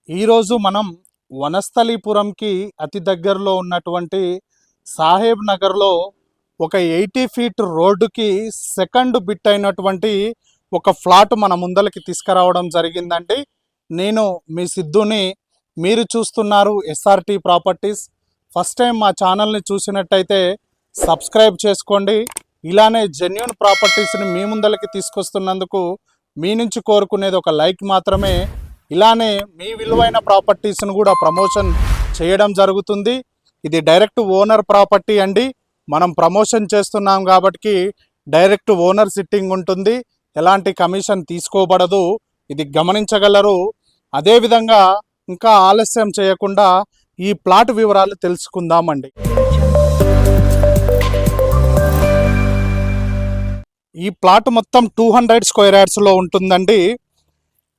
ఈరోజు మనం వనస్థలీపురంకి అతి దగ్గరలో ఉన్నటువంటి సాహెబ్ నగర్లో ఒక 80 ఫీట్ రోడ్డుకి సెకండ్ బిట్ అయినటువంటి ఒక ఫ్లాట్ మన ముందలకి తీసుకురావడం జరిగిందండి. నేను మీ సిద్ధుని, మీరు చూస్తున్నారు ఎస్ఆర్టీ ప్రాపర్టీస్. ఫస్ట్ టైం మా ఛానల్ని చూసినట్టయితే సబ్స్క్రైబ్ చేసుకోండి. ఇలానే జెన్యూన్ ప్రాపర్టీస్ని మీ ముందలకి తీసుకొస్తున్నందుకు మీ నుంచి కోరుకునేది ఒక లైక్ మాత్రమే. ఇలానే మీ విలువైన ప్రాపర్టీస్ను కూడా ప్రమోషన్ చేయడం జరుగుతుంది. ఇది డైరెక్ట్ ఓనర్ ప్రాపర్టీ అండి. మనం ప్రమోషన్ చేస్తున్నాం కాబట్టి డైరెక్ట్ ఓనర్ సిట్టింగ్ ఉంటుంది, ఎలాంటి కమిషన్ తీసుకోబడదు, ఇది గమనించగలరు. అదేవిధంగా ఇంకా ఆలస్యం చేయకుండా ఈ ప్లాట్ వివరాలు తెలుసుకుందామండి. ఈ ప్లాట్ మొత్తం 200 స్క్వేర్ యార్డ్స్లో ఉంటుందండి.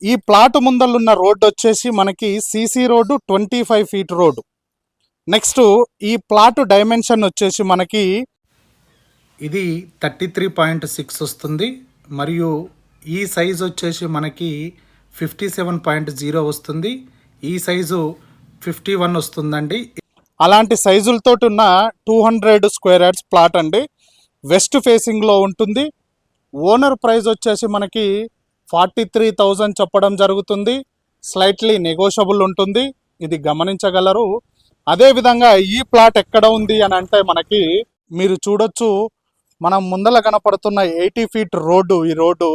ఈ ప్లాట్ ముందలున్న రోడ్డు వచ్చేసి మనకి CC road, 25 feet road. Next ఈ ప్లాట్ డైమెన్షన్ వచ్చేసి మనకి ఇది 33.6 వస్తుంది, మరియు ఈ సైజు వచ్చేసి మనకి 57.0 వస్తుంది, ఈ సైజు 51 వస్తుందండి. అలాంటి సైజులతో ఉన్న 200 స్క్వేర్ యార్డ్స్ ప్లాట్ అండి. వెస్ట్ ఫేసింగ్లో ఉంటుంది. ఓనర్ ప్రైస్ వచ్చేసి మనకి 43,000 చెప్పడం జరుగుతుంది. స్లైట్లీ నెగోషియబుల్ ఉంటుంది, ఇది గమనించగలరు. అదేవిధంగా ఈ ప్లాట్ ఎక్కడ ఉంది అని అంటే మనకి మీరు చూడొచ్చు, మనం ముందల కనపడుతున్న 80 ఫీట్ రోడ్డు. ఈ రోడ్డు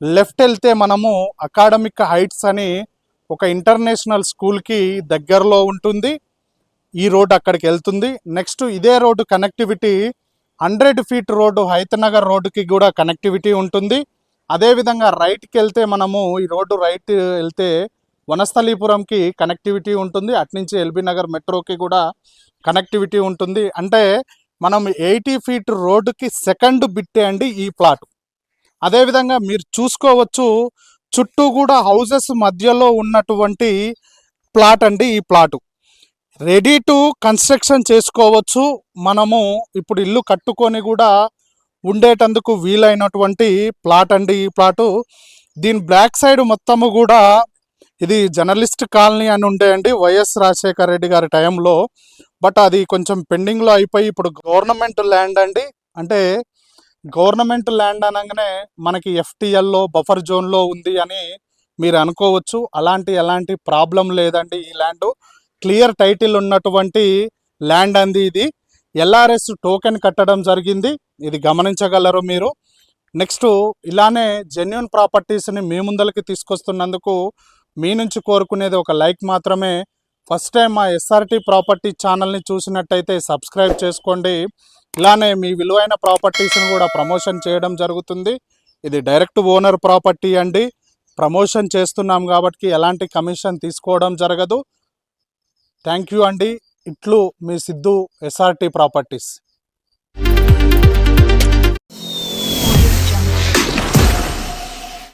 లెఫ్ట్ వెళ్తే మనము అకాడమిక్ హైట్స్ అని ఒక ఇంటర్నేషనల్ స్కూల్కి దగ్గరలో ఉంటుంది. ఈ రోడ్డు అక్కడికి వెళ్తుంది. నెక్స్ట్ ఇదే road connectivity 100 feet road Hayathnagar రోడ్డుకి కూడా కనెక్టివిటీ ఉంటుంది. అదేవిధంగా రైట్కి వెళ్తే మనము ఈ రోడ్డు రైట్ వెళ్తే వనస్థలీపురంకి కనెక్టివిటీ ఉంటుంది. అట్నుంచి ఎల్బీ నగర్ మెట్రోకి కూడా కనెక్టివిటీ ఉంటుంది. అంటే మనం 80 ఫీట్ రోడ్డుకి సెకండ్ బిట్టే అండి ఈ ప్లాట్. అదేవిధంగా మీరు చూసుకోవచ్చు, చుట్టూ కూడా హౌజెస్ మధ్యలో ఉన్నటువంటి ప్లాట్ అండి ఈ ప్లాటు. రెడీ టు కన్స్ట్రక్షన్ చేసుకోవచ్చు. మనము ఇప్పుడు ఇల్లు కట్టుకొని కూడా ఉండేటందుకు వీలైనటువంటి ప్లాట్ అండి ఈ ప్లాటు. దీని బ్యాక్ సైడ్ మొత్తము కూడా ఇది జర్నలిస్ట్ కాలనీ అని ఉండేయండి వైఎస్ రాజశేఖర రెడ్డి గారి టైంలో. బట్ అది కొంచెం పెండింగ్లో అయిపోయి ఇప్పుడు గవర్నమెంట్ ల్యాండ్ అండి. అంటే గవర్నమెంట్ ల్యాండ్ అనగానే మనకి ఎఫ్టీఎల్లో బఫర్ జోన్లో ఉంది అని మీరు అనుకోవచ్చు. ఎలాంటి ప్రాబ్లం లేదండి. ఈ ల్యాండ్ క్లియర్ టైటిల్ ఉన్నటువంటి ల్యాండ్ అంది. ఇది ఎల్ఆర్ఎస్ టోకెన్ కట్టడం జరిగింది, ఇది గమనించగలరు మీరు. నెక్స్ట్ ఇలానే జెన్యూన్ ప్రాపర్టీస్ని మీ ముందలకి తీసుకొస్తున్నందుకు మీ నుంచి కోరుకునేది ఒక లైక్ మాత్రమే. ఫస్ట్ టైం మా ఎస్ఆర్టీ ప్రాపర్టీ ఛానల్ని చూసినట్టయితే సబ్స్క్రైబ్ చేసుకోండి. ఇలానే మీ విలువైన ప్రాపర్టీస్ని కూడా ప్రమోషన్ చేయడం జరుగుతుంది. ఇది డైరెక్ట్ ఓనర్ ప్రాపర్టీ అండి. ప్రమోషన్ చేస్తున్నాం కాబట్టి ఎలాంటి కమిషన్ తీసుకోవడం జరగదు. థ్యాంక్ యూ అండి. ఇట్లు మీ సిద్ధు, ఎస్ఆర్టీ ప్రాపర్టీస్.